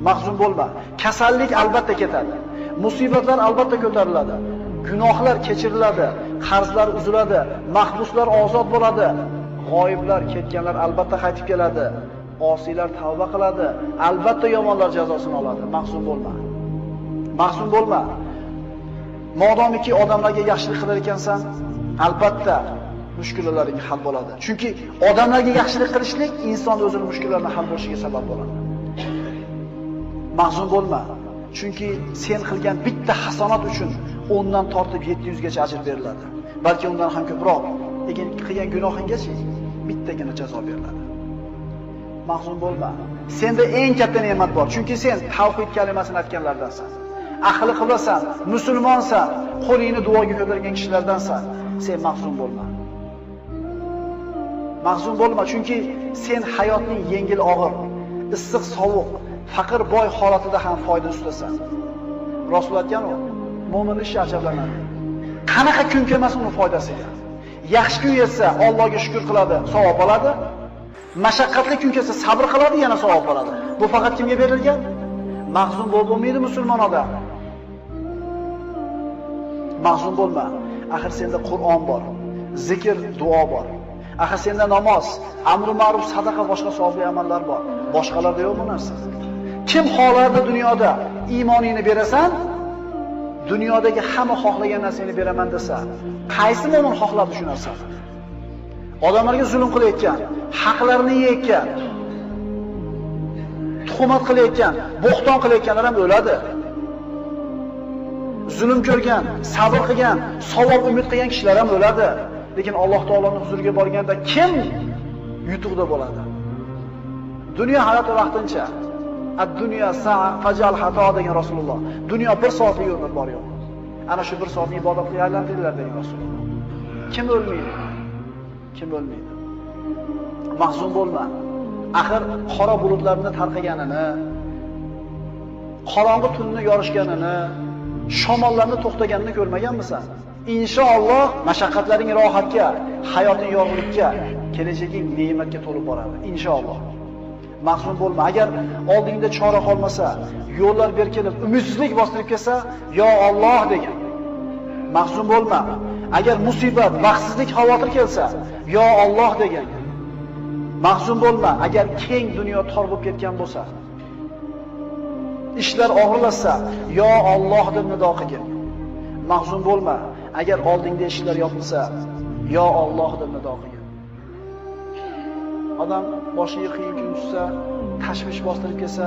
Mahzun bo'lma. Kasallik albatta ketadi. Musibatlar albatta ko'tariladi. Gunohlar kechiriladi, qarzlar uziladi, mahbuslar ozod bo'ladi. G'oyiblar, ketganlar albatta qaytib keladi. Osiylar tavba qiladi, albatta yomonlar jazosini oladi. Mahzun bo'lma. Mahzun bo'lma. Modomiki odamlarga yaxshilik qilar ekansan, albatta mushkullalaring hal bo'ladi. Chunki odamlarga yaxshilik qilishlik inson o'zining mushkullarini hal bo'lishiga sabab bo'ladi. Mahzun bo'lma. Chunki sen qilgan bitta hasonat uchun 10 dan tortib 700 gacha ajr beriladi. Balki undan ham ko'proq. Lekin qilgan gunohinggacha bittagina jazo beriladi. Mahzun bo'lma. Senda eng katta ne'mat bor. Chunki sen tavhid kalimasini aytganlardansan. Ahli qiblasan, musulmonsan, qo'lingni duoga ko'targan kishilardansan. Sen mahzun bo'lma. Mahzun bo'lma, chunki sen hayotning yengil og'ir, issiq sovuq, faqir boy holatida ham foyda ustdasan. Rasul aytgan-ku, mo'min ish ajablanadi. Qanaqa kun kelmasin uni foydasiga. Yaxshi kun yetsa Allohga shukr qiladi, savob oladi. Mashaqqatli kun kelsa sabr qiladi, yana savob oladi. Bu faqat kimga berilgan? Mahzun bo'lmaydi musulmon odam. Mahzun bo'lma. Axir senda Qur'on bor, zikr, duo bor. Axir senda namoz, amr ma'ruf, sadaqa, boshqa savobli amallar bor. Boshqalarda yo'q bu narsa. Kim xohlardi dunyoda iymoningni berasan, dunyodagi hamma xohlagan narsani beraman desa, qaysi mo'min xohladi shu narsani? Odamlarga zulm qilayotgan, haqlarini yeyotgan, tuhmat qilayotgan, bo'xton qilayotganlar ham o'ladi. Zulm ko'rgan, sabr qilgan, savob umid qilgan kishilar ham o'ladi. Lekin Alloh taoloning huzuriga borganda kim yutuqda bo'ladi? Dunyo hayoti vaqtincha. Ad-dunya sa'a fajal xato degan Rasululloh. Dunyo 1 soatlik umr bor yo'q. Ana shu 1 soatni ibodatga aylantiringlar degan Rasululloh. Kim o'lmaydi? Kim o'lmaydi? Mahzun bo'lma. Axir qora bulutlarni tarqaganini, qorong'i tunni yorishganini, shamollarni to'xtaganini ko'rmaganmisan? Inshaalloh mashaqqatlaring rohatga, hayoting yorug'likka, kelajaging ne'matga to'lib boradi. Inshaalloh. Mahzun bo'lma. Agar oldingda chora qolmasa, yo'llar berkilib, umidsizlik bostirib kelsa, yo Alloh degan. Mahzun bo'lma. Agar musibat, baxtsizlik, xavotir kelsa, yo Alloh degan. Mahzun bo'lma. Agar keng dunyo tor bo'lib ketgan bo'lsa, ishlar og'irlashsa, yo Alloh deb nido qilgin. Mahzun bo'lma. Agar oldingda ishlar yopilsa, yo Alloh deb nido qilgin. Odam boshiga qiyin kun tushsa, tashvish bostirib kelsa,